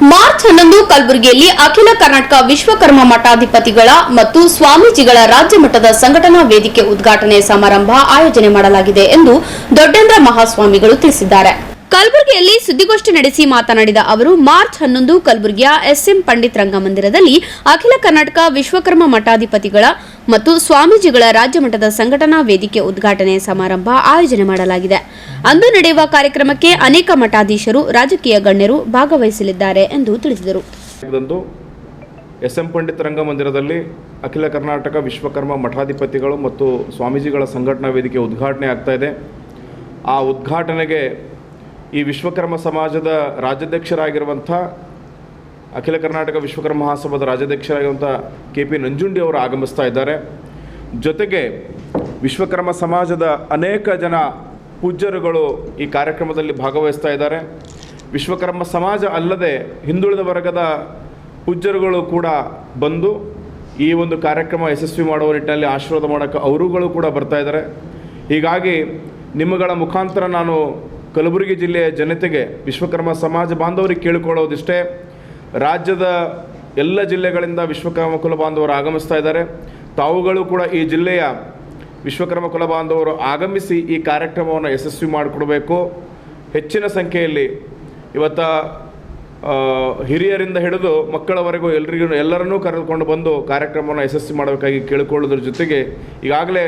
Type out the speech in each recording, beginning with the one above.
March 11 ಕಲಬುರಗಿಯಲ್ಲಿ ಅಖಿಲ ಕರ್ನಾಟಕ ವಿಶ್ವಕರ್ಮ ಮಠಾಧಿಪತಿಗಳ ಮತ್ತು ಸ್ವಾಮೀಜಿಗಳ ರಾಜ್ಯ ಮಟ್ಟದ ಸಂಘಟನಾ ವೇದಿಕೆ ಉದ್ಘಾಟನೆ ಸಮಾರಂಭ ಆಯೋಜನೆ ಮಾಡಲಾಗಿದೆ ಎಂದು ದೊಡ್ಡೇಂದ್ರ ಮಹಾಸ್ವಾಮಿಗಳು ತಿಳಿಸಿದ್ದಾರೆ. ಕಲಬುರಗಿಯಲ್ಲಿ ಸುದ್ದಿಗೋಷ್ಠಿ ನಡೆಸಿ ಮಾತನಾಡಿದ ಅವರು, ಮಾರ್ಚ್ 11 ಕಲಬುರಗಿಯ ಎಸ್ಎಂ ಪಂಡಿತ್ ರಂಗಮಂದಿರದಲ್ಲಿ ಅಖಿಲ ಕರ್ನಾಟಕ ವಿಶ್ವಕರ್ಮ ಮಠಾಧಿಪತಿಗಳ ಮತ್ತು ಸ್ವಾಮೀಜಿಗಳ ರಾಜ್ಯ ಮಟ್ಟದ ಸಂಘಟನಾ ವೇದಿಕೆ ಉದ್ಘಾಟನೆ ಸಮಾರಂಭ ಆಯೋಜನೆ ಮಾಡಲಾಗಿದೆ. ಅಂದು ನಡೆಯುವ ಕಾರ್ಯಕ್ರಮಕ್ಕೆ ಅನೇಕ ಮಠಾಧೀಶರು, ರಾಜಕೀಯ ಗಣ್ಯರು ಭಾಗವಹಿಸಲಿದ್ದಾರೆ ಎಂದು ತಿಳಿಸಿದರು. ಎಸ್ಎಂ ಪಂಡಿತ್ ರಂಗಮಂದಿರದಲ್ಲಿ ಅಖಿಲ ಕರ್ನಾಟಕ ವಿಶ್ವಕರ್ಮ ಮಠಾಧಿಪತಿಗಳು ಮತ್ತು ಸ್ವಾಮೀಜಿಗಳ ಸಂಘಟನಾ ವೇದಿಕೆ ಉದ್ಘಾಟನೆ ಆಗ್ತಾ ಇದೆ. ಆ ಉದ್ಘಾಟನೆಗೆ ಈ ವಿಶ್ವಕರ್ಮ ಸಮಾಜದ ರಾಜ್ಯಾಧ್ಯಕ್ಷರಾಗಿರುವಂಥ ಅಖಿಲ ಕರ್ನಾಟಕ ವಿಶ್ವಕರ್ಮ ಮಹಾಸಭಾದ ರಾಜ್ಯಾಧ್ಯಕ್ಷರಾಗಿರುವಂಥ KP ನಂಜುಂಡಿ ಅವರು ಆಗಮಿಸ್ತಾ ಇದ್ದಾರೆ. ಜೊತೆಗೆ ವಿಶ್ವಕರ್ಮ ಸಮಾಜದ ಅನೇಕ ಜನ ಪೂಜ್ಯರುಗಳು ಈ ಕಾರ್ಯಕ್ರಮದಲ್ಲಿ ಭಾಗವಹಿಸ್ತಾ ಇದ್ದಾರೆ. ವಿಶ್ವಕರ್ಮ ಸಮಾಜ ಅಲ್ಲದೆ ಹಿಂದುಳಿದ ವರ್ಗದ ಪೂಜ್ಯರುಗಳು ಕೂಡ ಬಂದು ಈ ಒಂದು ಕಾರ್ಯಕ್ರಮ ಯಶಸ್ವಿ ಮಾಡುವ ನಿಟ್ಟಿನಲ್ಲಿ ಆಶೀರ್ವಾದ ಮಾಡೋಕ್ಕೆ ಅವರುಗಳು ಕೂಡ ಬರ್ತಾ ಇದ್ದಾರೆ. ಹೀಗಾಗಿ ನಿಮ್ಮಗಳ ಮುಖಾಂತರ ನಾನು ಕಲಬುರಗಿ ಜಿಲ್ಲೆಯ ಜನತೆಗೆ, ವಿಶ್ವಕರ್ಮ ಸಮಾಜ ಬಾಂಧವರಿಗೆ ಕೇಳಿಕೊಳ್ಳೋದಿಷ್ಟೇ, ರಾಜ್ಯದ ಎಲ್ಲ ಜಿಲ್ಲೆಗಳಿಂದ ವಿಶ್ವಕರ್ಮ ಕುಲ ಬಾಂಧವರು ಆಗಮಿಸ್ತಾ ಇದ್ದಾರೆ. ತಾವುಗಳು ಕೂಡ ಈ ಜಿಲ್ಲೆಯ ವಿಶ್ವಕರ್ಮ ಕುಲ ಬಾಂಧವರು ಆಗಮಿಸಿ ಈ ಕಾರ್ಯಕ್ರಮವನ್ನು ಯಶಸ್ವಿ ಮಾಡಿಕೊಡಬೇಕು. ಹೆಚ್ಚಿನ ಸಂಖ್ಯೆಯಲ್ಲಿ ಇವತ್ತು ಹಿರಿಯರಿಂದ ಹಿಡಿದು ಮಕ್ಕಳವರೆಗೂ ಎಲ್ಲರನ್ನೂ ಕರೆದುಕೊಂಡು ಬಂದು ಕಾರ್ಯಕ್ರಮವನ್ನು ಯಶಸ್ವಿ ಮಾಡಬೇಕಾಗಿ ಕೇಳಿಕೊಳ್ಳೋದ್ರ ಜೊತೆಗೆ ಈಗಾಗಲೇ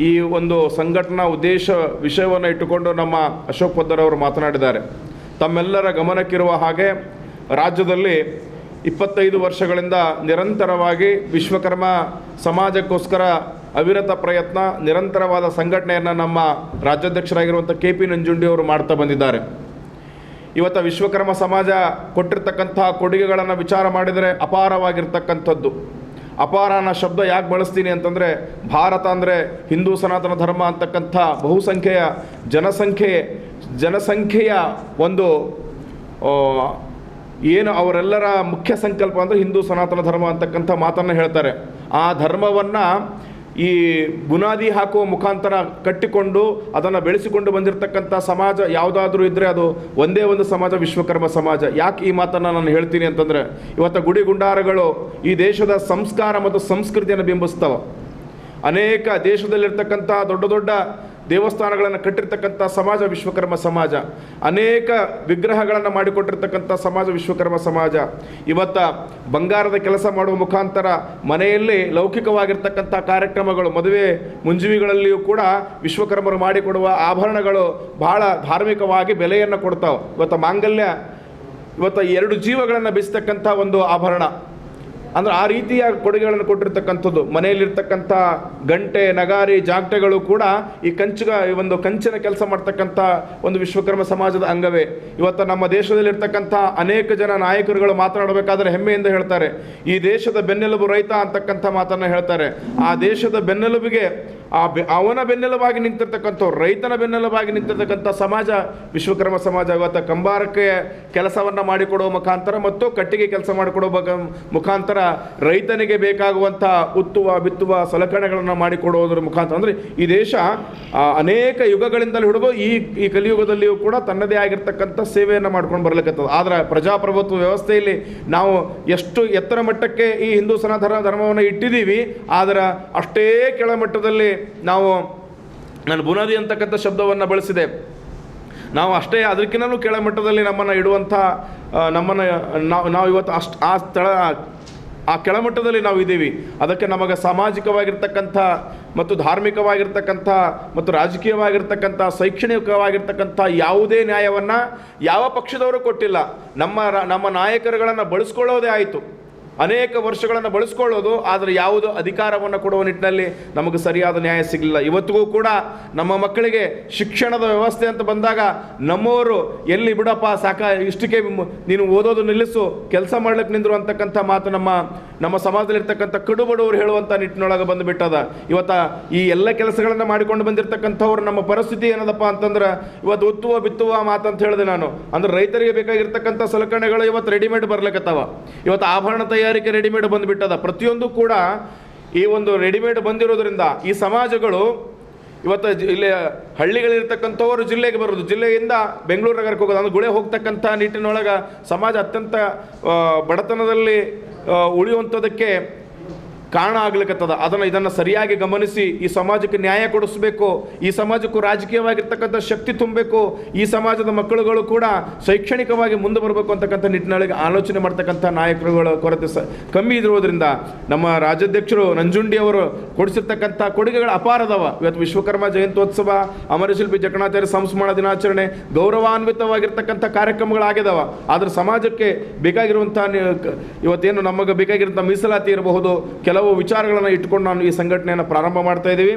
ಈ ಒಂದು ಸಂಘಟನಾ ವಿಷಯವನ್ನು ಇಟ್ಟುಕೊಂಡು ನಮ್ಮ ಅಶೋಕ್ ಪದ್ದರ್ ಅವರು ಮಾತನಾಡಿದ್ದಾರೆ. ತಮ್ಮೆಲ್ಲರ ಗಮನಕ್ಕಿರುವ ಹಾಗೆ ರಾಜ್ಯದಲ್ಲಿ 25 ವರ್ಷಗಳಿಂದ ನಿರಂತರವಾಗಿ ವಿಶ್ವಕರ್ಮ ಸಮಾಜಕ್ಕೋಸ್ಕರ ಅವಿರತ ಪ್ರಯತ್ನ, ನಿರಂತರವಾದ ಸಂಘಟನೆಯನ್ನು ನಮ್ಮ ರಾಜ್ಯಾಧ್ಯಕ್ಷರಾಗಿರುವಂಥ KP ನಂಜುಂಡಿ ಅವರು ಮಾಡ್ತಾ ಬಂದಿದ್ದಾರೆ. ಇವತ್ತು ವಿಶ್ವಕರ್ಮ ಸಮಾಜ ಕೊಟ್ಟಿರ್ತಕ್ಕಂಥ ಕೊಡುಗೆಗಳನ್ನು ವಿಚಾರ ಮಾಡಿದರೆ ಅಪಾರವಾಗಿರ್ತಕ್ಕಂಥದ್ದು. ಅಪಾರ ಅನ್ನೋ ಶಬ್ದ ಯಾಕೆ ಬಳಸ್ತೀನಿ ಅಂತಂದರೆ, ಭಾರತ ಅಂದರೆ ಹಿಂದೂ ಸನಾತನ ಧರ್ಮ ಅಂತಕ್ಕಂಥ ಬಹುಸಂಖ್ಯೆಯ ಜನಸಂಖ್ಯೆಯ ಒಂದು ಏನು ಅವರೆಲ್ಲರ ಮುಖ್ಯ ಸಂಕಲ್ಪ ಅಂದರೆ ಹಿಂದೂ ಸನಾತನ ಧರ್ಮ ಅಂತಕ್ಕಂಥ ಮಾತನ್ನು ಹೇಳ್ತಾರೆ. ಆ ಧರ್ಮವನ್ನು ಈ ಬುನಾದಿ ಹಾಕುವ ಮುಖಾಂತರ ಕಟ್ಟಿಕೊಂಡು ಅದನ್ನು ಬೆಳೆಸಿಕೊಂಡು ಬಂದಿರತಕ್ಕಂಥ ಸಮಾಜ ಯಾವುದಾದ್ರೂ ಇದ್ದರೆ ಅದು ಒಂದೇ ಒಂದು ಸಮಾಜ, ವಿಶ್ವಕರ್ಮ ಸಮಾಜ. ಯಾಕೆ ಈ ಮಾತನ್ನು ನಾನು ಹೇಳ್ತೀನಿ ಅಂತಂದರೆ, ಇವತ್ತು ಗುಡಿ ಗುಂಡಾರಗಳು ಈ ದೇಶದ ಸಂಸ್ಕಾರ ಮತ್ತು ಸಂಸ್ಕೃತಿಯನ್ನು ಬಿಂಬಿಸ್ತವೆ. ಅನೇಕ ದೇಶದಲ್ಲಿರ್ತಕ್ಕಂಥ ದೊಡ್ಡ ದೊಡ್ಡ ದೇವಸ್ಥಾನಗಳನ್ನು ಕಟ್ಟಿರ್ತಕ್ಕಂಥ ಸಮಾಜ ವಿಶ್ವಕರ್ಮ ಸಮಾಜ. ಅನೇಕ ವಿಗ್ರಹಗಳನ್ನು ಮಾಡಿಕೊಟ್ಟಿರ್ತಕ್ಕಂಥ ಸಮಾಜ ವಿಶ್ವಕರ್ಮ ಸಮಾಜ. ಇವತ್ತು ಬಂಗಾರದ ಕೆಲಸ ಮಾಡುವ ಮುಖಾಂತರ ಮನೆಯಲ್ಲಿ ಲೌಕಿಕವಾಗಿರ್ತಕ್ಕಂಥ ಕಾರ್ಯಕ್ರಮಗಳು, ಮದುವೆ ಮುಂಜಿವಿಗಳಲ್ಲಿಯೂ ಕೂಡ ವಿಶ್ವಕರ್ಮರು ಮಾಡಿಕೊಡುವ ಆಭರಣಗಳು ಬಹಳ ಧಾರ್ಮಿಕವಾಗಿ ಬೆಲೆಯನ್ನು ಕೊಡ್ತಾವೆ. ಇವತ್ತು ಮಾಂಗಲ್ಯ, ಇವತ್ತು 2 ಜೀವಗಳನ್ನು ಬೆಳೆಸ್ತಕ್ಕಂಥ ಒಂದು ಆಭರಣ ಅಂದರೆ ಆ ರೀತಿಯ ಕೊಡುಗೆಗಳನ್ನು ಕೊಟ್ಟಿರ್ತಕ್ಕಂಥದ್ದು. ಮನೆಯಲ್ಲಿರ್ತಕ್ಕಂಥ ಗಂಟೆ, ನಗಾರಿ, ಜಾಗಟೆಗಳು ಕೂಡ ಈ ಒಂದು ಕಂಚಿನ ಕೆಲಸ ಮಾಡ್ತಕ್ಕಂಥ ಒಂದು ವಿಶ್ವಕರ್ಮ ಸಮಾಜದ ಅಂಗವೇ. ಇವತ್ತು ನಮ್ಮ ದೇಶದಲ್ಲಿರ್ತಕ್ಕಂಥ ಅನೇಕ ಜನ ನಾಯಕರುಗಳು ಮಾತನಾಡಬೇಕಾದ್ರೆ ಹೆಮ್ಮೆಯಿಂದ ಹೇಳ್ತಾರೆ, ಈ ದೇಶದ ಬೆನ್ನೆಲುಬು ರೈತ ಅಂತಕ್ಕಂಥ ಮಾತನ್ನು ಹೇಳ್ತಾರೆ. ಆ ದೇಶದ ಬೆನ್ನೆಲುಬಿಗೆ ಅವನ ಬೆನ್ನೆಲುಬಾಗಿ ನಿಂತಿರ್ತಕ್ಕಂಥವ್ರು, ರೈತನ ಬೆನ್ನೆಲುಬಾಗಿ ನಿಂತಿರ್ತಕ್ಕಂಥ ಸಮಾಜ ವಿಶ್ವಕರ್ಮ ಸಮಾಜ. ಇವತ್ತು ಕಂಬಾರಕ್ಕೆ ಕೆಲಸವನ್ನು ಮಾಡಿಕೊಡುವ ಮುಖಾಂತರ ಮತ್ತು ಕಟ್ಟಿಗೆ ಕೆಲಸ ಮಾಡಿಕೊಡುವ ಮುಖಾಂತರ ರೈತನಿಗೆ ಬೇಕಾಗುವಂಥ ಉತ್ತುವ ಬಿತ್ತುವ ಸಲಕರಣೆಗಳನ್ನು ಮಾಡಿಕೊಡುವುದರ ಮುಖಾಂತರ ಅಂದರೆ ಈ ದೇಶ ಅನೇಕ ಯುಗಗಳಿಂದಲೂ ಹಿಡಿದು ಈ ಕಲಿಯುಗದಲ್ಲಿಯೂ ಕೂಡ ತನ್ನದೇ ಆಗಿರ್ತಕ್ಕಂಥ ಸೇವೆಯನ್ನು ಮಾಡ್ಕೊಂಡು ಬರ್ಲಿಕ್ಕತ್ತದ. ಆದರೆ ಪ್ರಜಾಪ್ರಭುತ್ವ ವ್ಯವಸ್ಥೆಯಲ್ಲಿ ನಾವು ಎಷ್ಟು ಎತ್ತರ ಮಟ್ಟಕ್ಕೆ ಈ ಹಿಂದೂ ಸನಾತನ ಧರ್ಮವನ್ನು ಇಟ್ಟಿದ್ದೀವಿ, ಆದರೆ ಅಷ್ಟೇ ಕೆಳಮಟ್ಟದಲ್ಲಿ ನಾನು ಬುನಾದಿ ಅಂತಕ್ಕಂಥ ಶಬ್ದವನ್ನು ಬಳಸಿದೆ. ನಾವು ಅಷ್ಟೇ ಅದಕ್ಕಿಂತಲೂ ಕೆಳಮಟ್ಟದಲ್ಲಿ ನಮ್ಮನ್ನು ಇಡುವಂಥ ನಾವು ಇವತ್ತು ಆ ಕೆಳಮಟ್ಟದಲ್ಲಿ ನಾವು ಇದ್ದೀವಿ. ಅದಕ್ಕೆ ನಮಗೆ ಸಾಮಾಜಿಕವಾಗಿರ್ತಕ್ಕಂಥ ಮತ್ತು ಧಾರ್ಮಿಕವಾಗಿರ್ತಕ್ಕಂಥ ಮತ್ತು ರಾಜಕೀಯವಾಗಿರ್ತಕ್ಕಂಥ ಶೈಕ್ಷಣಿಕವಾಗಿರ್ತಕ್ಕಂಥ ಯಾವುದೇ ನ್ಯಾಯವನ್ನು ಯಾವ ಪಕ್ಷದವರು ಕೊಟ್ಟಿಲ್ಲ. ನಮ್ಮ ನಾಯಕರುಗಳನ್ನು ಬಳಸ್ಕೊಳ್ಳೋದೇ ಆಯಿತು, ಅನೇಕ ವರ್ಷಗಳನ್ನು ಬಳಸ್ಕೊಳ್ಳೋದು, ಆದರೆ ಯಾವುದು ಅಧಿಕಾರವನ್ನು ಕೊಡುವ ನಿಟ್ಟಿನಲ್ಲಿ ನಮಗೆ ಸರಿಯಾದ ನ್ಯಾಯ ಸಿಗಲಿಲ್ಲ. ಇವತ್ತಿಗೂ ಕೂಡ ನಮ್ಮ ಮಕ್ಕಳಿಗೆ ಶಿಕ್ಷಣದ ವ್ಯವಸ್ಥೆ ಅಂತ ಬಂದಾಗ ನಮ್ಮವರು ಎಲ್ಲಿ ಬಿಡಪ್ಪ ಇಷ್ಟಕ್ಕೆ ನೀನು ಓದೋದು ನಿಲ್ಲಿಸು, ಕೆಲಸ ಮಾಡ್ಲಿಕ್ಕೆ ನಿಂದರು ಅಂತಕ್ಕಂಥ ಮಾತು ನಮ್ಮ ಸಮಾಜದಲ್ಲಿರ್ತಕ್ಕಂಥ ಕಡುಬಡವರು ಹೇಳುವಂಥ ನಿಟ್ಟಿನೊಳಗೆ ಬಂದುಬಿಟ್ಟದ. ಇವತ್ತು ಈ ಎಲ್ಲ ಕೆಲಸಗಳನ್ನು ಮಾಡಿಕೊಂಡು ಬಂದಿರತಕ್ಕಂಥವ್ರು ನಮ್ಮ ಪರಿಸ್ಥಿತಿ ಏನದಪ್ಪ ಅಂತಂದ್ರೆ, ಇವತ್ತು ಒತ್ತುವ ಬಿತ್ತುವ ಮಾತಂತ ಹೇಳಿದೆ ನಾನು. ಅಂದ್ರೆ ರೈತರಿಗೆ ಬೇಕಾಗಿರ್ತಕ್ಕಂಥ ಸಲಕರಣೆಗಳು ಇವತ್ತು ರೆಡಿಮೇಡ್ ಬರ್ಲಿಕ್ಕತ್ತವ. ಇವತ್ತು ಆಭರಣ ತಯಾರಿಕೆ ರೆಡಿಮೇಡ್ ಬಂದುಬಿಟ್ಟದ. ಪ್ರತಿಯೊಂದು ಕೂಡ ಈ ಒಂದು ರೆಡಿಮೇಡ್ ಬಂದಿರೋದ್ರಿಂದ ಈ ಸಮಾಜಗಳು ಇವತ್ತು ಇಲ್ಲಿ ಹಳ್ಳಿಗಳಿರ್ತಕ್ಕಂಥವರು ಜಿಲ್ಲೆಗೆ ಬರೋದು, ಜಿಲ್ಲೆಯಿಂದ ಬೆಂಗಳೂರು ನಗರಕ್ಕೆ ಹೋಗೋದು, ಅಂದ್ರೆ ಗುಳೆ ಹೋಗ್ತಕ್ಕಂಥ ನಿಟ್ಟಿನೊಳಗೆ ಸಮಾಜ ಅತ್ಯಂತ ಬಡತನದಲ್ಲಿ ಉಳಿಯುವಂಥದ್ದಕ್ಕೆ ಕಾರಣ ಆಗ್ಲಿಕ್ಕತ್ತದ. ಇದನ್ನು ಸರಿಯಾಗಿ ಗಮನಿಸಿ ಈ ಸಮಾಜಕ್ಕೆ ನ್ಯಾಯ ಕೊಡಿಸ್ಬೇಕು, ಈ ಸಮಾಜಕ್ಕೂ ರಾಜಕೀಯವಾಗಿರ್ತಕ್ಕಂಥ ಶಕ್ತಿ ತುಂಬಬೇಕು, ಈ ಸಮಾಜದ ಮಕ್ಕಳುಗಳು ಕೂಡ ಶೈಕ್ಷಣಿಕವಾಗಿ ಮುಂದೆ ಬರಬೇಕು ಅಂತಕ್ಕಂಥ ನಿಟ್ಟಿನೊಳಗೆ ಆಲೋಚನೆ ಮಾಡ್ತಕ್ಕಂಥ ನಾಯಕರುಗಳ ಕೊರತೆ ಕಮ್ಮಿ ಇರುವುದರಿಂದ ನಮ್ಮ ರಾಜ್ಯಾಧ್ಯಕ್ಷರು ನಂಜುಂಡಿ ಅವರು ಕೊಡಿಸಿರ್ತಕ್ಕಂಥ ಕೊಡುಗೆಗಳು ಅಪಾರದವ. ಇವತ್ತು ವಿಶ್ವಕರ್ಮ ಜಯಂತ್ಯೋತ್ಸವ, ಅಮರಶಿಲ್ಪಿ ಜಕಣಾಚಾರ್ಯ ಸಂಸ್ಮರಣ ದಿನಾಚರಣೆ ಗೌರವಾನ್ವಿತವಾಗಿರ್ತಕ್ಕಂಥ ಕಾರ್ಯಕ್ರಮಗಳಾಗಿದ್ದಾವ. ಆದರೆ ಸಮಾಜಕ್ಕೆ ಬೇಕಾಗಿರುವಂಥ ಇವತ್ತೇನು ನಮಗೆ ಬೇಕಾಗಿರುವಂಥ ಮೀಸಲಾತಿ ಇರಬಹುದು, ಕೆಲವು ವಿಚಾರಗಳನ್ನು ಇಟ್ಕೊಂಡು ನಾನು ಈ ಸಂಘಟನೆಯನ್ನು ಪ್ರಾರಂಭ ಮಾಡ್ತಾ ಇದ್ದೀವಿ.